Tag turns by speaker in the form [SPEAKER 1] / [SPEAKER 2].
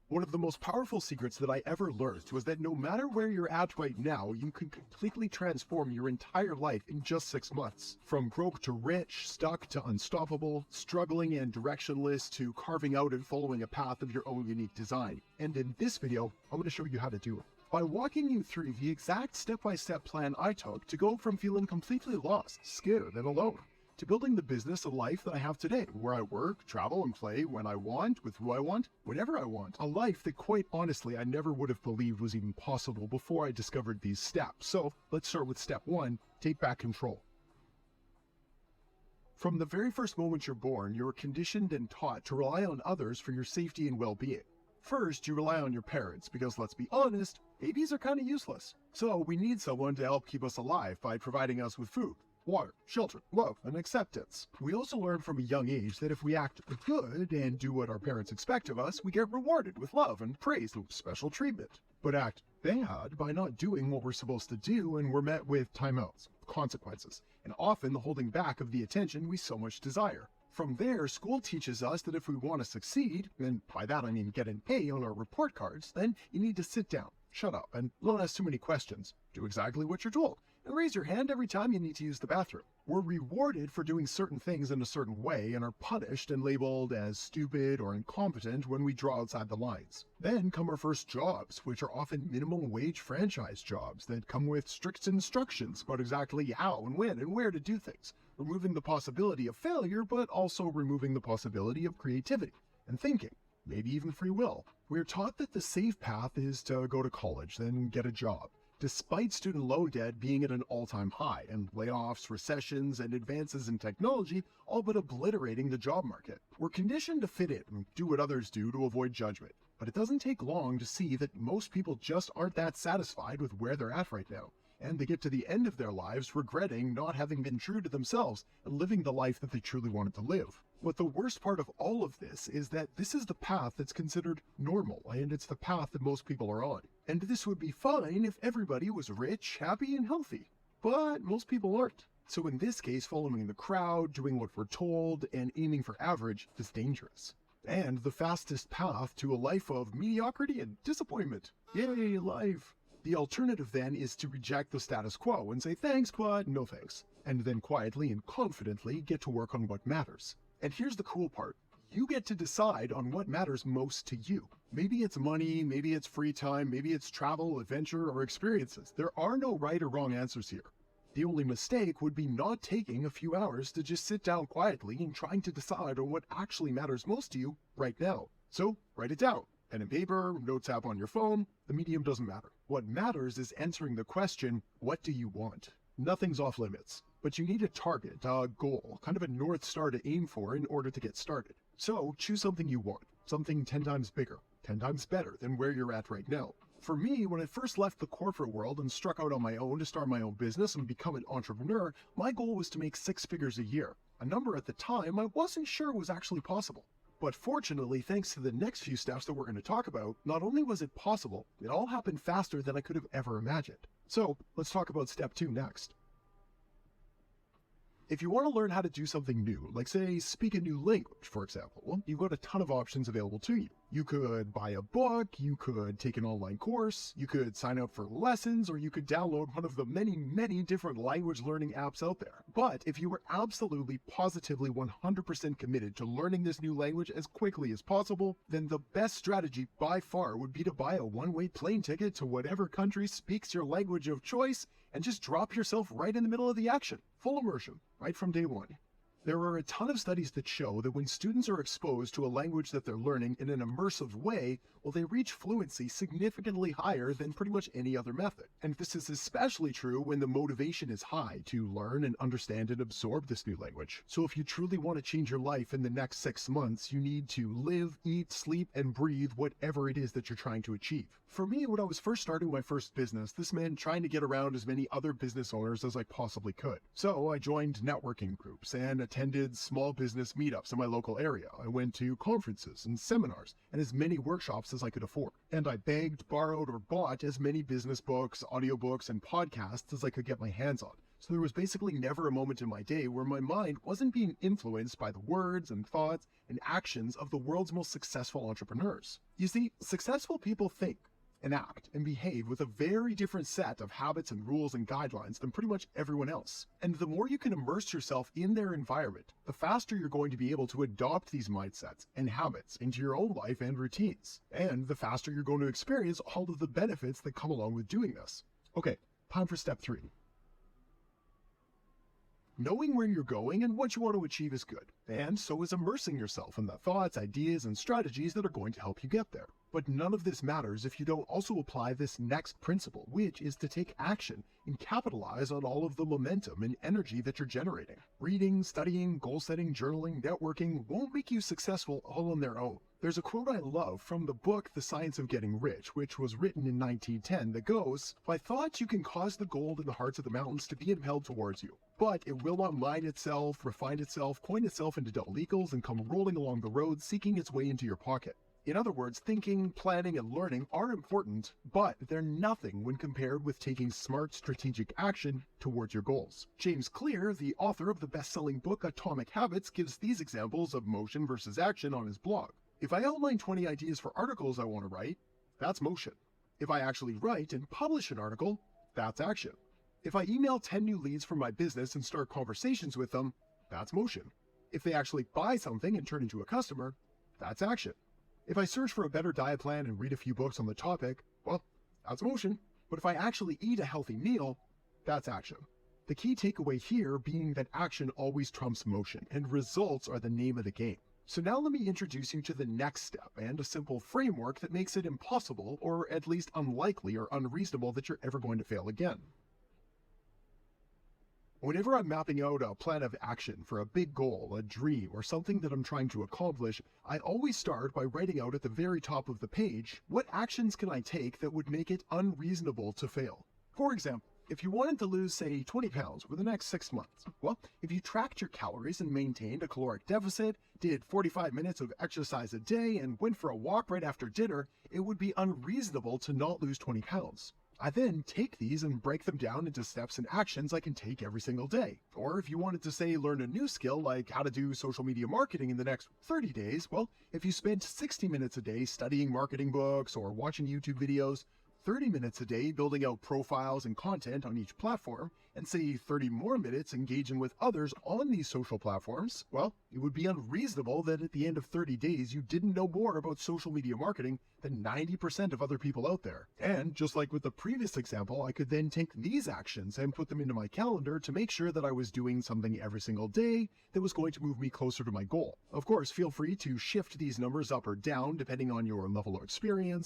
[SPEAKER 1] One of the most powerful secrets that I ever learned was that no matter where you're at right now, you can completely transform your entire life in just 6 months. From broke to rich, stuck to unstoppable, struggling and directionless to carving out and following a path of your own unique design. And in this video, I'm going to show you how to do it by walking you through the exact step-by-step plan I took to go from feeling completely lost, scared, and alone, to building the business and life that I have today, where I work, travel, and play when I want, with who I want, whenever I want. A life that quite honestly I never would have believed was even possible before I discovered these steps. So let's start with step 1, take back control. From the very first moment you're born, you're conditioned and taught to rely on others for your safety and well-being. First, you rely on your parents because, let's be honest, babies are kind of useless. So we need someone to help keep us alive by providing us with food, water, shelter, love, and acceptance. We also learn from a young age that if we act good and do what our parents expect of us, we get rewarded with love and praise and special treatment. But act bad by not doing what we're supposed to do, and we're met with timeouts, consequences, and often the holding back of the attention we so much desire. From there, school teaches us that if we want to succeed, and by that I mean get an A on our report cards, then you need to sit down, shut up, and don't ask too many questions. Do exactly what you're told, and raise your hand every time you need to use the bathroom. We're rewarded for doing certain things in a certain way and are punished and labeled as stupid or incompetent when we draw outside the lines. Then come our first jobs, which are often minimum wage franchise jobs that come with strict instructions about exactly how and when and where to do things, removing the possibility of failure, but also removing the possibility of creativity and thinking, maybe even free will. We're taught that the safe path is to go to college, then get a job, despite student loan debt being at an all-time high, and layoffs, recessions, and advances in technology all but obliterating the job market. We're conditioned to fit in and do what others do to avoid judgment, but it doesn't take long to see that most people just aren't that satisfied with where they're at right now, and they get to the end of their lives regretting not having been true to themselves and living the life that they truly wanted to live. But the worst part of all of this is that this is the path that's considered normal, and it's the path that most people are on. And this would be fine if everybody was rich, happy, and healthy. But most people aren't. So in this case, following the crowd, doing what we're told, and aiming for average is dangerous. And the fastest path to a life of mediocrity and disappointment. Yay, life! The alternative then is to reject the status quo and say thanks, but no thanks. And then quietly and confidently get to work on what matters. And here's the cool part. You get to decide on what matters most to you. Maybe it's money, maybe it's free time, maybe it's travel, adventure, or experiences. There are no right or wrong answers here. The only mistake would be not taking a few hours to just sit down quietly and trying to decide on what actually matters most to you right now. So write it down. Pen and paper, notes app on your phone, the medium doesn't matter. What matters is answering the question, what do you want? Nothing's off limits, but you need a target, a goal, kind of a North Star to aim for in order to get started. So choose something you want, something 10 times bigger, 10 times better than where you're at right now. For me, when I first left the corporate world and struck out on my own to start my own business and become an entrepreneur, my goal was to make 6 figures a year, a number at the time I wasn't sure was actually possible. But fortunately, thanks to the next few steps that we're going to talk about, not only was it possible, it all happened faster than I could have ever imagined. So let's talk about step 2 next. If you want to learn how to do something new, like say speak a new language, for example, well, you've got a ton of options available to you. You could buy a book, you could take an online course, you could sign up for lessons, or you could download one of the many different language learning apps out there. But if you were absolutely, positively 100% committed to learning this new language as quickly as possible, then the best strategy by far would be to buy a one-way plane ticket to whatever country speaks your language of choice and just drop yourself right in the middle of the action. Full immersion, right from day one. There are a ton of studies that show that when students are exposed to a language that they're learning in an immersive way, well, they reach fluency significantly higher than pretty much any other method. And this is especially true when the motivation is high to learn and understand and absorb this new language. So if you truly want to change your life in the next 6 months, you need to live, eat, sleep, and breathe whatever it is that you're trying to achieve. For me, when I was first starting my first business, this meant trying to get around as many other business owners as I possibly could. So I joined networking groups and attended small business meetups in my local area. I went to conferences and seminars and as many workshops as I could afford. And I begged, borrowed, or bought as many business books, audiobooks, and podcasts as I could get my hands on. So there was basically never a moment in my day where my mind wasn't being influenced by the words and thoughts and actions of the world's most successful entrepreneurs. You see, successful people think and act and behave with a very different set of habits and rules and guidelines than pretty much everyone else. And the more you can immerse yourself in their environment, the faster you're going to be able to adopt these mindsets and habits into your own life and routines. And the faster you're going to experience all of the benefits that come along with doing this. Okay, time for step 3. Knowing where you're going and what you want to achieve is good, and so is immersing yourself in the thoughts, ideas, and strategies that are going to help you get there. But none of this matters if you don't also apply this next principle, which is to take action and capitalize on all of the momentum and energy that you're generating. Reading, studying, goal setting, journaling, networking won't make you successful all on their own. There's a quote I love from the book The Science of Getting Rich, which was written in 1910, that goes, "By thought you can cause the gold in the hearts of the mountains to be impelled towards you, but it will not mine itself, refine itself, coin itself into double eagles, and come rolling along the road seeking its way into your pocket." In other words, thinking, planning, and learning are important, but they're nothing when compared with taking smart, strategic action towards your goals. James Clear, the author of the best-selling book Atomic Habits, gives these examples of motion versus action on his blog. If I outline 20 ideas for articles I want to write, that's motion. If I actually write and publish an article, that's action. If I email 10 new leads for my business and start conversations with them, that's motion. If they actually buy something and turn into a customer, that's action. If I search for a better diet plan and read a few books on the topic, well, that's motion. But if I actually eat a healthy meal, that's action. The key takeaway here being that action always trumps motion, and results are the name of the game. So now let me introduce you to the next step and a simple framework that makes it impossible, or at least unlikely or unreasonable, that you're ever going to fail again. Whenever I'm mapping out a plan of action for a big goal, a dream, or something that I'm trying to accomplish, I always start by writing out at the very top of the page, what actions can I take that would make it unreasonable to fail? For example, if you wanted to lose, say, 20 pounds over the next 6 months, well, if you tracked your calories and maintained a caloric deficit, did 45 minutes of exercise a day, and went for a walk right after dinner, it would be unreasonable to not lose 20 pounds. I then take these and break them down into steps and actions I can take every single day. Or if you wanted to, say, learn a new skill like how to do social media marketing in the next 30 days, well, if you spent 60 minutes a day studying marketing books or watching YouTube videos, 30 minutes a day building out profiles and content on each platform, and say 30 more minutes engaging with others on these social platforms, well, it would be unreasonable that at the end of 30 days you didn't know more about social media marketing than 90% of other people out there. And just like with the previous example, I could then take these actions and put them into my calendar to make sure that I was doing something every single day that was going to move me closer to my goal. Of course, feel free to shift these numbers up or down depending on your level of experience,